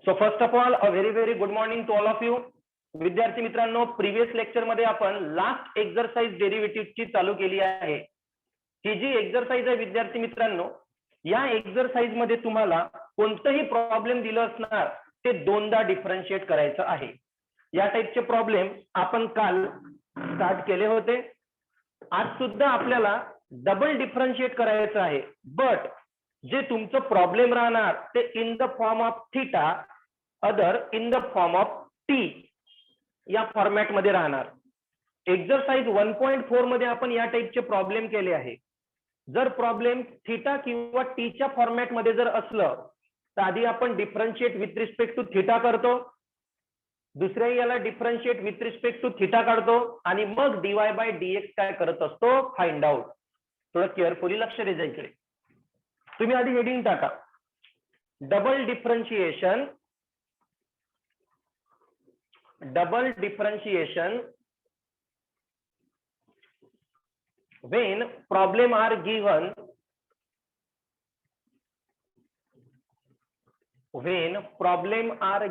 So first of all a very good morning to all of you. विद्यार्थी मित्रांनो, previous lecture मध्ये आपण last exercise डेरिव्हेटिव्हची चालू केली आहे. ही जी एक्सरसाइज आहे विद्यार्थी मित्रांनो, या एक्सरसाइज मध्ये तुम्हाला कोणतंही प्रॉब्लेम दिलं असणार ते दोनदा डिफरन्शिएट करायचं आहे. या टाइपचे प्रॉब्लेम आपण काल स्टार्ट केले होते. आज सुद्धा आपल्याला डबल डिफरन्शिएट करायचं आहे, बट जे तुमचं प्रॉब्लेम राहणार ते in the form of theta other in the form of T या फॉर्मॅट मध्ये राहणार. एक्सरसाइज 1.4 मध्ये आपण या टाइपचे प्रॉब्लेम केले आहे. जर प्रॉब्लेम थीटा किंवा टीच्या फॉर्मॅट मध्ये जर असलं तर आधी आपण differentiate with respect to theta करतो, दुसऱ्या याला differentiate with respect to theta काढतो आणि मग डीवाय बाय डीएक्स काय करत असतो फाइंड आउट. थोडं केअरफुली लक्ष द्या इकडे. तुम्ही आधी हेडिंग टाका, double differentiation when problem are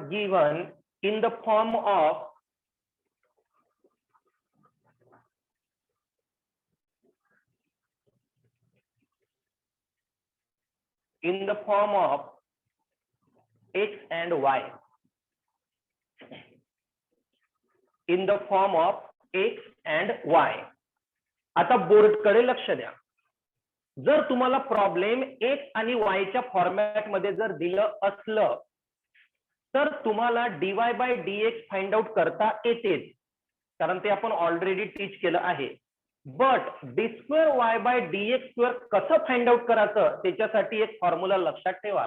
given in the form of x and y. in the form of x and y. आता बोर्ड कडे लक्ष द्या. जर तुम्हाला प्रॉब्लेम एक्स आणि वायच्या फॉर्मॅट मध्ये जर दिलं असलं तर तुम्हाला d y by d x find out करता येतेच, कारण ते आपण ऑलरेडी टीच केलं आहे. But d square y by d x square कसं फाइंड आउट करायचं त्याच्यासाठी एक फॉर्म्युला लक्षात ठेवा.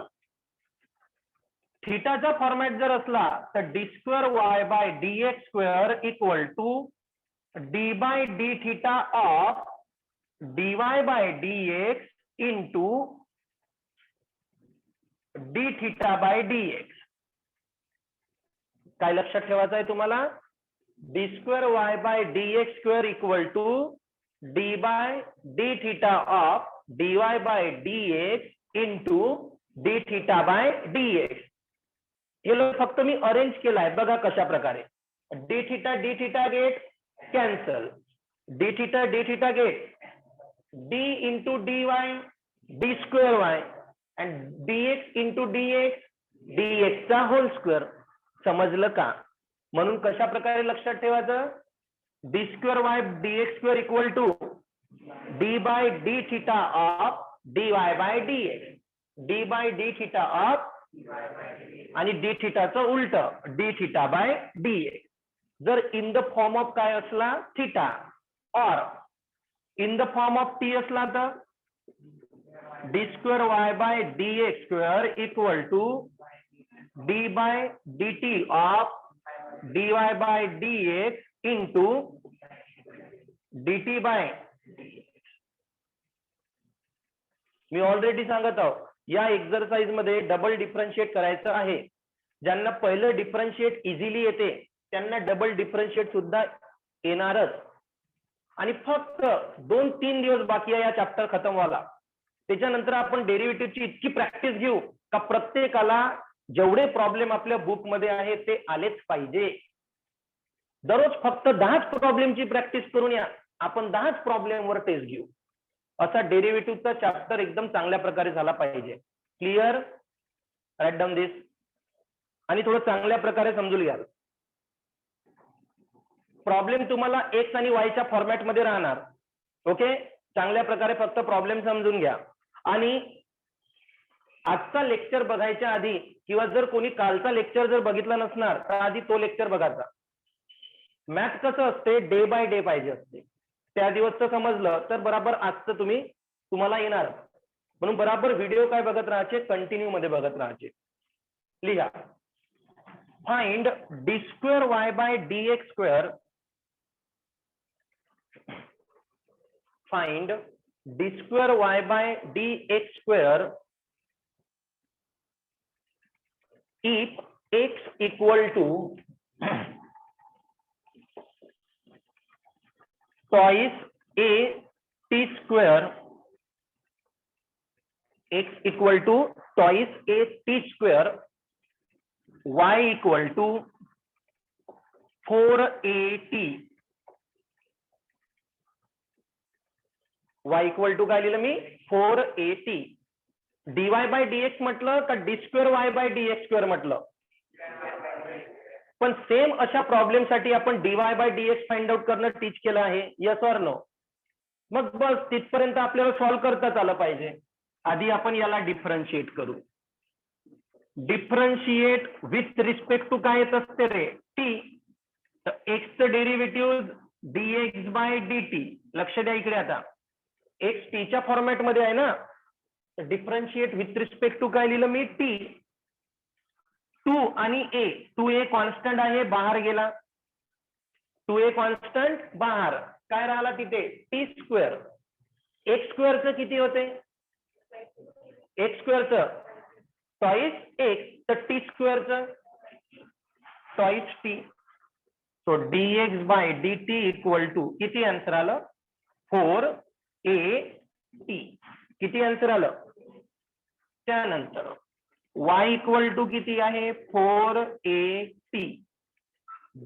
थीटाचा फॉर्मॅट जर असला तर d square y by d x square equal to d by d theta of d y by d x into d theta by d x. काय लक्षात ठेवायचं आहे तुम्हाला? D square y by d x square equal to d by d theta of d y by d x into d theta by d x. हे फक्त मी arrange केलाय, बघा कशा प्रकारे. D theta get cancel, d theta get d into dy d square y and dx into dx चा whole square. समजलं का? म्हणून कशा प्रकारे लक्षात ठेवायचं? d square y dx square equal to d by d theta of dy by dx, d by d theta of आणि d थीटाचं उलट d थीटा बाय dx. जर इन द फॉर्म ऑफ काय असला थीटा और in the form of t असला तर d square y by d x square equal to d by d T of d y by d x into d t by. मी already सांगत आहो या exercise मध्ये double differentiate करायचं आहे. ज्यांना पहिलं डिफरन्शिएट इझिली येते त्यांना डबल डिफरन्शिएट सुद्धा येणारच. आणि फक्त 2-3 दिवस बाकी आहे या चॅप्टर खतम व्हायला. त्याच्यानंतर आपण डेरिव्हेटिव्हची इतकी प्रॅक्टिस घेऊ का प्रत्येकाला जेवढे प्रॉब्लेम आपल्या बुक मध्ये आहे ते आलेच पाहिजे. दररोज फक्त 10च प्रॉब्लेमची प्रॅक्टिस करून या, आपण 10च प्रॉब्लेमवर टेस्ट घेऊ. असा डेरिव्हेटिव्हचा चॅप्टर एकदम चांगल्या प्रकारे झाला पाहिजे. क्लिअर? राईट डाऊन दिस आणि थोडं चांगल्या प्रकारे समजून घ्या. प्रॉब्लेम तुम्हाला एक्स आणि वायच्या फॉर्मॅट मध्ये राहणार. ओके, चांगल्या प्रकारे फक्त प्रॉब्लेम समजून घ्या. आणि आजचा लेक्चर बघायच्या आधी किंवा जर कोणी कालचा लेक्चर जर बघितला नसणार तर आधी तो लेक्चर बघायचा. मॅथ कसं असते, डे बाय डे पाहिजे असते. त्या दिवसचं समजलं तर बरोबर आजचं तुम्हाला येणार. म्हणून बरोबर व्हिडिओ काय बघत राहायचे, कंटिन्यू मध्ये बघत राहायचे. लिहा, find D square y by d x square. Find d square y by dx square if x equal to twice a t square, x equal to twice a t square y equal to 4at, y equal to काय लिहिलं मी 4at, dy by dx म्हटलं का d square y by dx square म्हटलं, पण same अशा problem साठी आपण dy by dx find out करणं टीच केलं आहे, यस ऑर नो? मग बस तिथपर्यंत आपल्याला सॉल्व्ह करताच आलं पाहिजे. आधी आपण याला डिफरन्शिएट करू. डिफरन्शिएट विथ रिस्पेक्ट टू काय येत असते रे? टी. तर एक्सचं डेरिव्हेटिव्ह dx बाय dt, लक्ष द्या इकडे, आता एक्स टीच्या फॉर्मॅट मध्ये आहे ना, डिफरन्शिएट विथ रिस्पेक्ट टू काय लिहिलं मी? टी. 2 आणि a, 2a कॉन्स्टंट आहे, बाहेर गेला, 2a कॉन्स्टंट बाहेर, काय राहिला तिथे? T square. एक्स स्क्वेअरचं किती होते? एक्स स्क्वेअरचं टॉईस एक्स, तर टी स्क्वेअरचं twice t. So dx by dt equal to किती आन्सर आलं? 4at. किती आन्सर आलं? त्यानंतर y इक्वल टू किती आहे? 4at.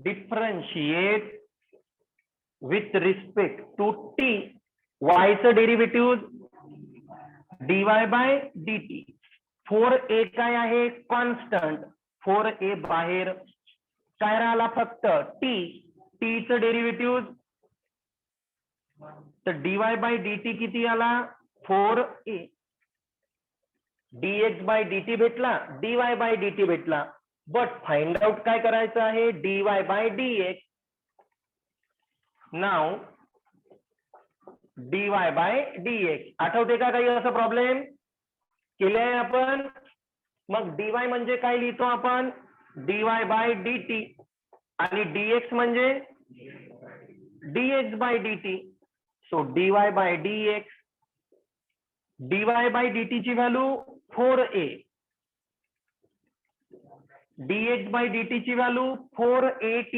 Differentiate with respect to t, y चं derivative dy by dt. 4a काय आहे? कॉन्स्टंट, 4a बाहेर, काय राहिला फक्त? t. t चं डेरिव्हेटिव्ह, तर dy बाय dt किती आला? 4a. dx बाय dt भेटला, dy बाय dt भेटला, बट फाइंड आउट काय करायचं आहे? dy by dx. नाव dy बाय dx. आठवते का काही असं प्रॉब्लेम केले आहे आपण? मग dy म्हणजे काय लिहितो आपण? dy बाय dt, आणि dx म्हणजे dx by dt. So dy by dx, dy by dt ची value 4a, dx by dt ची value 4at.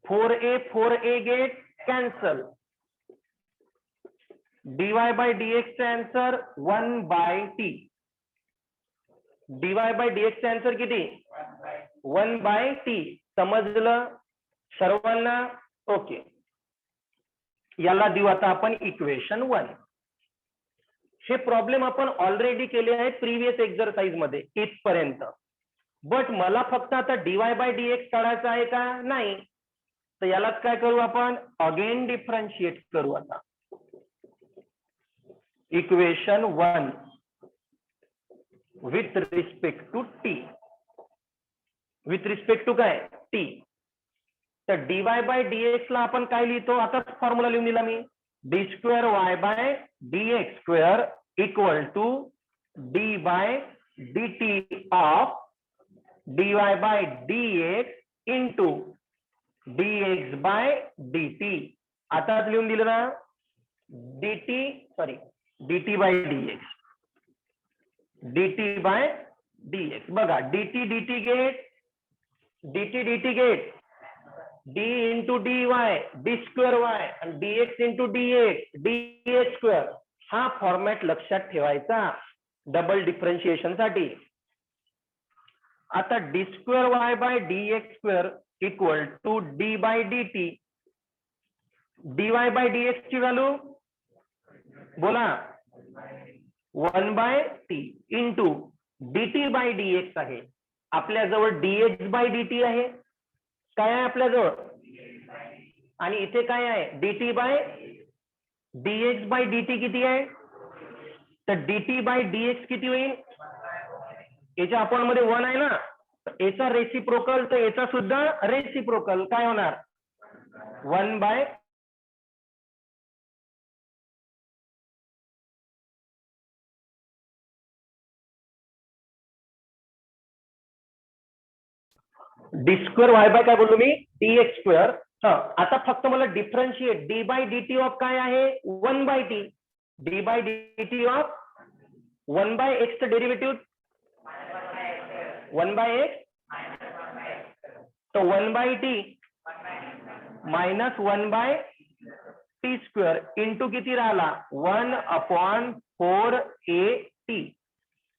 4a get cancel, dy by dx चा answer 1 by t. dy by dx चा answer किती? 1 by t. समजलं सर्वांना? Okay, याला देऊ आता आपण इक्वेशन 1. हे प्रॉब्लेम आपण ऑलरेडी केले आहेत प्रिव्हियस एक्झरसाइज मध्ये इथपर्यंत, बट मला फक्त आता dy बाय dx काढायचा आहे का? नाही. तर यालाच काय करू आपण? अगेन डिफरन्शिएट करू. आता equation 1 with respect to t, with respect to काय? t. तर dy बाय dx ला आपण काय लिहितो? आता फॉर्म्युला लिहून दिला मी, d square y by dx square equal to d by dt of dy by dx into dx by dt. आता लिहून दिलं ना, dt by dx, dt by dx. बघा dt dt get, dt get, d into dy, d square y, आणि dx into dx square. हा format लक्षात ठेवायचा double differentiation साठी. आता d square y by dx square equal to d by dt. dy by dx ची value बोला 1 by t into dt by dx आहे. आपल्याजवळ dx बाय dt आहे, काय आहे आपल्याजवळ? आणि इथे काय आहे? dt by dx by dt किती आहे? तर dt बाय dx किती होईल? याच्या आपण मध्ये 1 आहे ना, याचा रेसिप्रोकल, तर याचा सुद्धा रेसिप्रोकल, काय होणार? 1 by d square y by काय बोललो मी? dx square. आता फक्त मला differentiate d by dt of काय आहे? 1 by t. D by dt of 1 by x चं डेरिव्हेटिव्ह 1 बाय x, तो 1 बाय t मायनस 1 बाय t स्क्वेअर इंटू किती राहिला? 1/4at.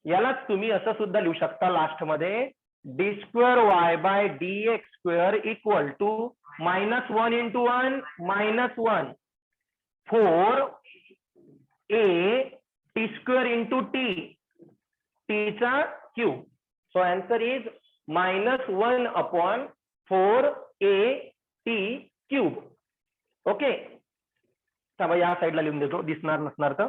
यालाच तुम्ही असं सुद्धा लिहू शकता लास्ट मध्ये d square y by d x square equal to -1 into 1 -1 4 a t square into t चा cube. So answer is -1 upon 4 a t cube. Okay, तर या साईडला लिहून देतो, दिसणार नसणार तर.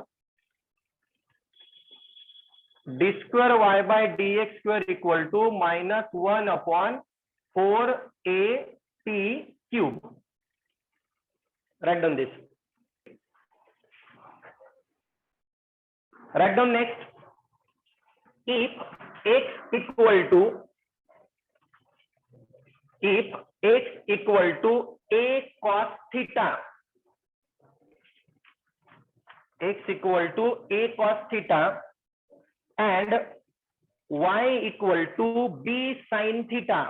D square y by d x square equal to -1 upon 4 a t cube. Write down this. Write down next. If x equal to a cos theta, x equal to a cos theta and y equal to b sin theta.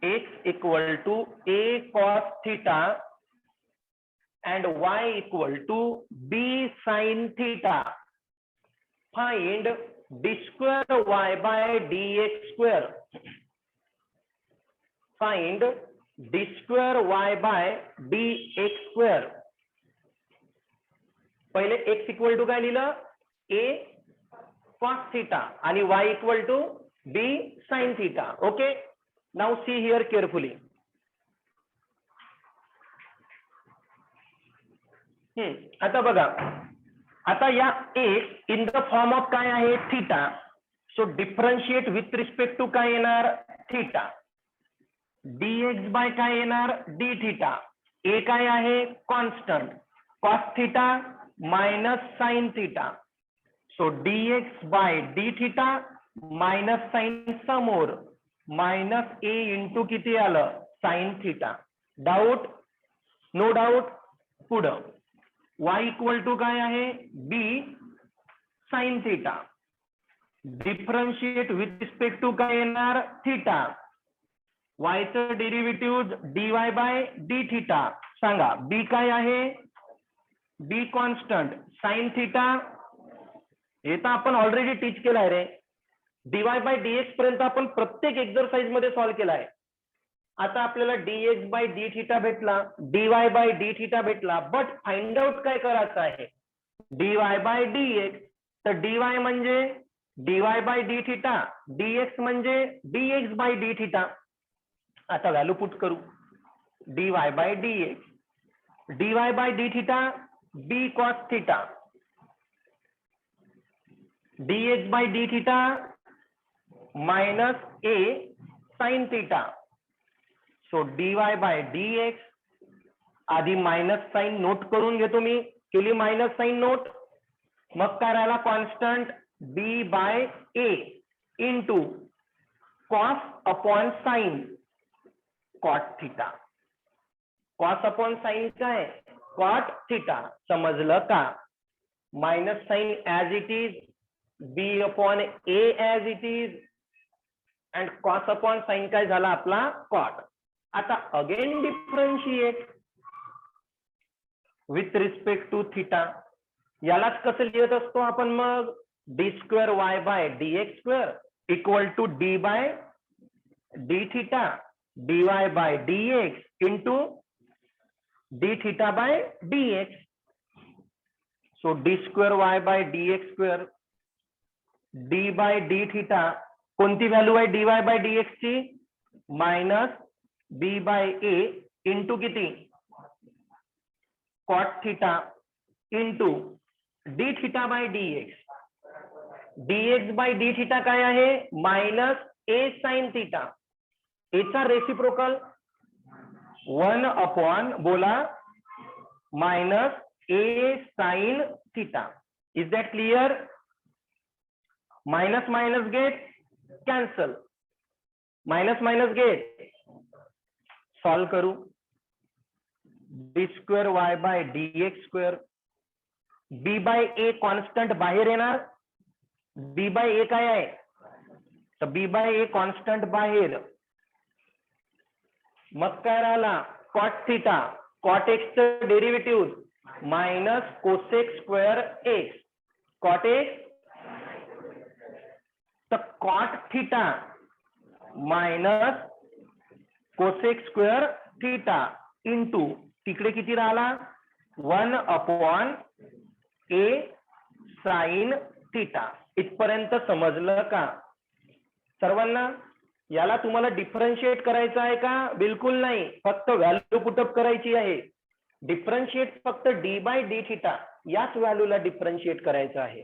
X equal to a cos theta and y equal to b sin theta. Find d square y by dx square. Find d square y by dx square. पहिले x equal to काय लिहिलं, a cos theta आणि y equal to b sin theta. Okay, now see here carefully. आता बघा, आता या x in the form of काय आहे, theta. So differentiate with respect to काय येणार, थीटा. dx बाय काय येणार, d थीटा. a काय आहे, constant, cos theta minus sine theta. So dx by d theta minus sine समोर मायनस a इंटू किती आलं, sine theta. Doubt, no doubt. पुढं y इक्वल टू काय आहे, b sine theta. Differentiate with respect to काय येणार, theta. y चं derivative dy by d theta. सांगा b काय आहे, b कॉन्स्टंट, साइन थीटा हे तर आपण ऑलरेडी टीच केलाय रे. dy बाय dx पर्यंत आपण प्रत्येक एक्सरसाइज मध्ये सॉल्व्ह केलाय. आता आपल्याला dx बाय d थीटा भेटला, dy बाय d थीटा भेटला, बट फाइंड आउट काय करायचं आहे, dy बाय dx. तर dy म्हणजे dy by d theta, dx म्हणजे dx बाय d थीटा. आता व्हॅल्यू पुट करू, dy by dx, dy by d theta b cos theta, dx by d theta minus a sin theta. So dy by dx, आधी minus sine note करून घेतो मी, केली minus sine note. मग काय राहिला, constant b by a into cos upon sine cot theta. Cos upon sine काय, cot theta. समजलं का, minus sine as it is, b upon a as it is, and cos upon sine काय झाला आपला, cot. आता again differentiate with respect to theta. यालाच कसं लिहित असतो आपण मग, d square y by d x square equal to d by d theta d y by d x into d theta by d x. So d square y by d x square, d by d theta, कोणती value आहे d y by d x ची, minus b by a into किती, cot theta into d theta by d x. dx by d theta काय आहे, minus a sine theta. एचा reciprocal 1 upon बोला minus a sine theta. Is that clear. Minus minus get cancel, minus minus get. Solve करू, d square y by d x square, b by a constant बाहेर येणार, बी by ए काय आहे, तर बी by a constant बाहेर. मग काय राहिला, कॉट थीटा, कॉट एक्सचं derivative minus cosec square x. Cot cot x, तर cot theta minus cosec square theta into तिकडे किती राहिला 1/a साइन थिटा. इथपर्यंत समजलं का सर्वांना? याला तुम्हाला डिफरन्शिएट करायचं आहे का? बिलकुल नाही, फक्त व्हॅल्यू पुटअप करायची आहे. डिफरन्शिएट फक्त डी बाय डी थिटा याच व्हॅल्यूला डिफरन्शिएट करायचं आहे.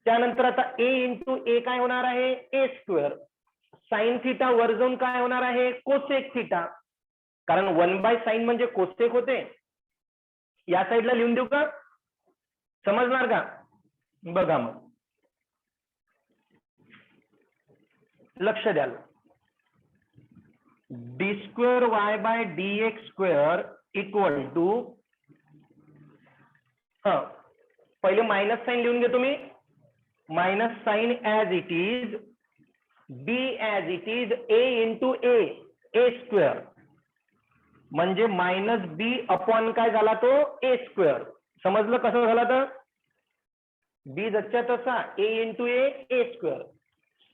त्यानंतर आता a इंटू ए काय होणार आहे ए स्क्वेअर, साइन थिटा वर जाऊन काय होणार आहे कोसेक थिटा, कारण 1/sin म्हणजे कोसेक होते. या साईडला लिहून देऊ का? समजणार का? बघा मग लक्ष द्याल. D square y by d x square equal to, पहिले मायनस साइन लिहून घेतो मी. Minus sine as it is b as it is a into a square, म्हणजे मायनस बी अपॉन काय झाला तो ए स्क्वेअर. समजलं कसं झालं? तर बी जच्या तसा a into a square.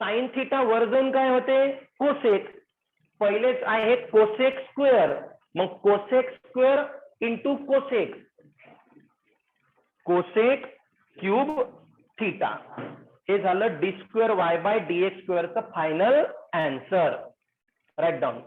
Sine theta वर जाऊन काय होते कोसेक, पहिलेच आहे कोसेक स्क्वेअर, मग cosec square into cosec, cosec cube theta. हे झालं d square y by d x स्क्वेअरचं फायनल आन्सर. Write down.